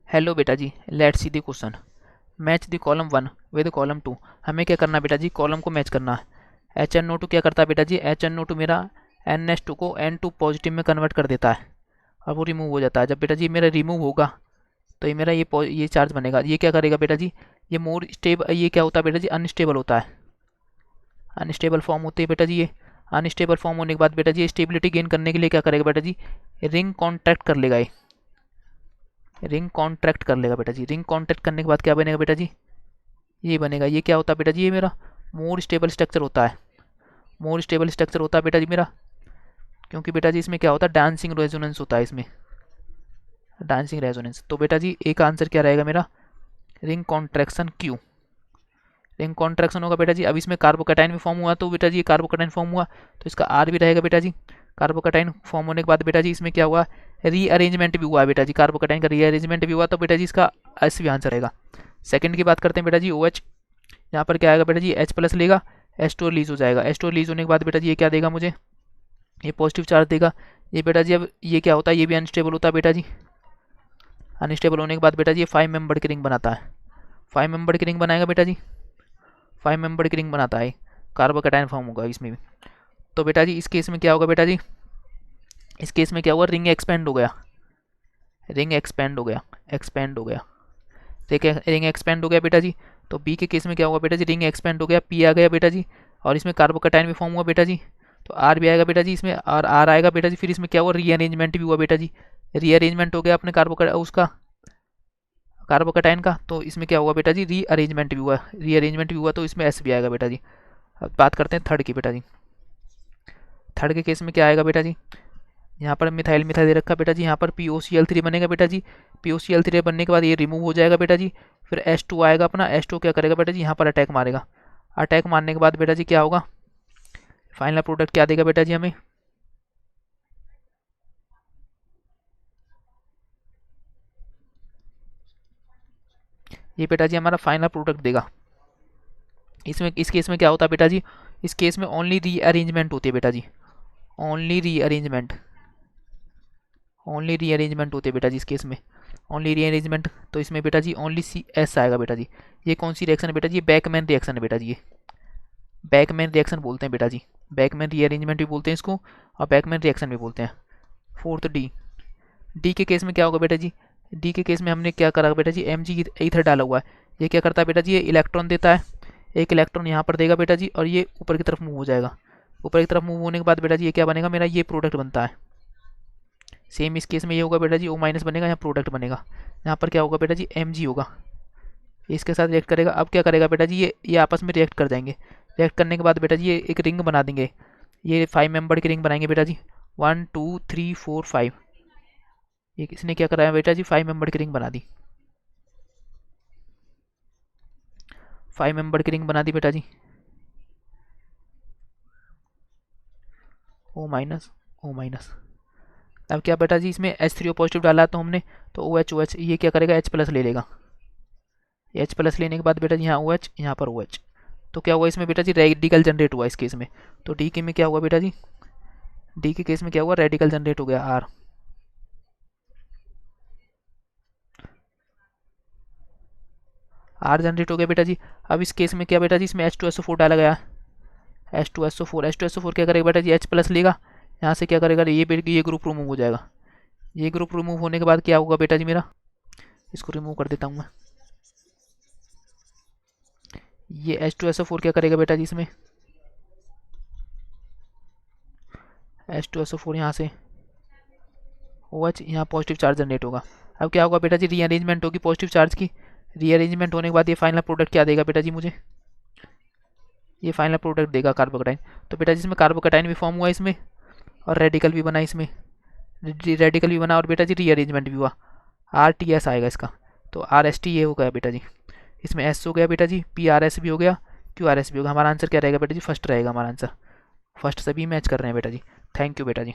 Hello बेटा जी, let's see the question. Match the column 1 with column 2। हमें क्या करना है बेटा जी, कॉलम को मैच करना है। एच एन ओ टू क्या करता है बेटा जी, एच एन ओ टू मेरा एन एस टू को एन टू पॉजिटिव में कन्वर्ट कर देता है और वो रिमूव हो जाता है। जब बेटा जी मेरा रिमूव होगा तो ये मेरा ये चार्ज बनेगा। ये क्या करेगा बेटा जी, ये मोर स्टेबल, ये क्या होता है बेटा जी, अनस्टेबल होता है। अनस्टेबल फॉर्म होती है बेटा जी ये। अनस्टेबल फॉर्म होने के बाद बेटा जी स्टेबिलिटी गेन करने के लिए क्या करेगा बेटा जी, रिंग कॉन्ट्रैक्ट कर लेगा। ये रिंग कॉन्ट्रैक्ट कर लेगा बेटा जी। रिंग कॉन्ट्रैक्ट करने के बाद क्या बनेगा बेटा जी, ये बनेगा। ये क्या होता है बेटा जी, ये मेरा मोर स्टेबल स्ट्रक्चर होता है। मोर स्टेबल स्ट्रक्चर होता है बेटा जी मेरा, क्योंकि बेटा जी इसमें क्या होता है, डांसिंग रेजोनेंस होता है इसमें, डांसिंग रेजोनेंस। तो बेटा जी एक आंसर क्या रहेगा मेरा, ring contraction Q. Ring contraction होगा बेटा जी। अब इसमें कार्बोकैटाइन भी फॉर्म हुआ तो बेटा जी कार्बोकैटाइन फॉर्म हुआ तो इसका आर भी रहेगा बेटा जी। कार्बोकैटाइन फॉर्म होने के बाद बेटा जी इसमें क्या हुआ, रीअरेंजमेंट भी हुआ है बेटा जी। कार्बोकैटाइन का रीअरेंजमेंट भी हुआ तो बेटा जी इसका एस भी आंसर रहेगा। सेकंड की बात करते हैं बेटा जी, ओ एच। यहाँ पर क्या आएगा बेटा जी, एच प्लस लेगा, एच टू रिलीज हो जाएगा। एच टू रिलीज होने के बाद बेटा जी ये क्या देगा मुझे, ये पॉजिटिव चार्ज देगा। ये बेटा जी अब ये क्या होता है, ये भी अनस्टेबल होता है बेटा जी। अनस्टेबल होने के बाद बेटा जी ये 5 मेंबर की रिंग बनाता है। 5 मेंबर की रिंग बनाएगा बेटा जी, 5 मेंबर की रिंग बनाता है। कार्बोकैटाइन फॉर्म होगा इसमें भी। तो बेटा जी इस केस में क्या होगा बेटा जी, इस केस में क्या हुआ, रिंग एक्सपेंड हो गया। रिंग एक्सपेंड हो गया, एक्सपेंड हो गया। देखिए रिंग एक्सपेंड हो गया बेटा जी। तो बी के केस में क्या होगा बेटा जी, रिंग एक्सपेंड हो गया, पी आ गया बेटा जी, और इसमें कार्बोकैटाइन भी फॉर्म हुआ बेटा जी। तो आर भी आएगा बेटा जी इसमें, और आर आएगा बेटा जी। फिर इसमें क्या हुआ, रीअरेंजमेंट भी हुआ बेटा जी। रीअरेंजमेंट हो गया अपने उसका कार्बोकैटाइन का। तो इसमें क्या हुआ बेटा जी, रीअरेंजमेंट भी हुआ। रीअरेंजमेंट भी हुआ तो इसमें एस भी आएगा बेटा जी। अब बात करते हैं थर्ड की बेटा जी। थर्ड के केस में क्या आएगा बेटा जी, यहाँ पर मिथाइल मिथाइल दे रखा बेटा जी। यहाँ पर POCl3 बनेगा बेटा जी। POCl3 बनने के बाद ये रिमूव हो जाएगा बेटा जी। फिर H2 आएगा अपना। H2 क्या करेगा बेटा जी, यहाँ पर अटैक मारेगा। अटैक मारने के बाद बेटा जी क्या होगा, फाइनल प्रोडक्ट क्या देगा बेटा जी हमें, ये बेटा जी हमारा फाइनल प्रोडक्ट देगा। इसमें इस केस में क्या होता है बेटा जी, इस केस में ओनली रीअरेंजमेंट होती है बेटा जी। ओनली रीअरेंजमेंट, ओनली रीअरेंजमेंट होती है बेटा जी इस केस में, ओनली रीअरेंजमेंट। तो इसमें बेटा जी ओनली CS आएगा बेटा जी। ये कौन सी रिएक्शन है बेटा जी, बैकमैन रिएक्शन है बेटा जी। ये बैकमैन रिएक्शन बोलते हैं बेटा जी। बैकमैन रीअरेंजमेंट भी बोलते हैं इसको, और बैकमैन रिएक्शन भी बोलते हैं। Fourth D. डी के केस में क्या होगा बेटा जी, डी के केस में हमने क्या करा बेटा जी, Mg ईथर डाला हुआ है। ये क्या करता है बेटा जी, ये इलेक्ट्रॉन देता है। एक इलेक्ट्रॉन यहाँ पर देगा बेटा जी, और ये ऊपर की तरफ मूव हो जाएगा। ऊपर की तरफ मूव होने के बाद बेटा जी ये क्या बनेगा मेरा, ये प्रोडक्ट बनता है। सेम इस केस में ये होगा बेटा जी, O माइनस बनेगा, यहाँ प्रोडक्ट बनेगा। यहाँ पर क्या होगा बेटा जी, Mg होगा, इसके साथ रिएक्ट करेगा। अब क्या करेगा बेटा जी, ये आपस में रिएक्ट कर जाएंगे। रिएक्ट करने के बाद बेटा जी ये एक रिंग बना देंगे। ये 5 मेंबर की रिंग बनाएंगे बेटा जी, 1 2 3 4 5। ये किसने क्या कराया बेटा जी, 5 मेंबर की रिंग बना दी। 5 मेंबर की रिंग बना दी बेटा जी, O माइनस, O माइनस। अब क्या बेटा जी, इसमें H3O पॉजिटिव डाला तो हमने, तो OH ये क्या करेगा, H प्लस ले लेगा। H प्लस लेने के बाद बेटा जी यहाँ OH, यहाँ पर OH। तो क्या हुआ इसमें बेटा जी, रेडिकल जनरेट हुआ इस केस में। तो डी के में क्या हुआ बेटा जी, डी के केस में क्या हुआ, रेडिकल जनरेट हो गया R। R जनरेट हो गया बेटा जी। अब इस केस में क्या बेटा जी, इसमें H2SO4 डाला गया। H2SO4 क्या करेगा बेटा जी, H प्लस लेगा। यहाँ से क्या करेगा, ये ग्रुप रिमूव हो जाएगा। ये ग्रुप रिमूव होने के बाद क्या होगा बेटा जी मेरा, इसको रिमूव कर देता हूँ मैं। ये H2SO4 क्या करेगा बेटा जी, इसमें H2SO4 यहाँ से OH, यहाँ पॉजिटिव चार्ज जनरेट होगा। अब क्या होगा बेटा जी, रीअरेंजमेंट होगी पॉजिटिव चार्ज की। रीअरेंजमेंट होने के बाद ये फाइनल प्रोडक्ट क्या देगा बेटा जी मुझे, ये फाइनल प्रोडक्ट देगा कार्बोकैटाइन। तो बेटा जी इसमें कार्बोकैटाइन भी फॉर्म हुआ इसमें, और रेडिकल भी बना इसमें, रेडिकल भी बना, और बेटा जी रीअरेंजमेंट भी हुआ। RTS आएगा इसका। तो RST ये हो गया बेटा जी। इसमें S हो गया बेटा जी, PRS भी हो गया, QRS भी होगा। हमारा आंसर क्या रहेगा बेटा जी, फर्स्ट रहेगा हमारा आंसर। फर्स्ट सभी मैच कर रहे हैं बेटा जी। थैंक यू बेटा जी।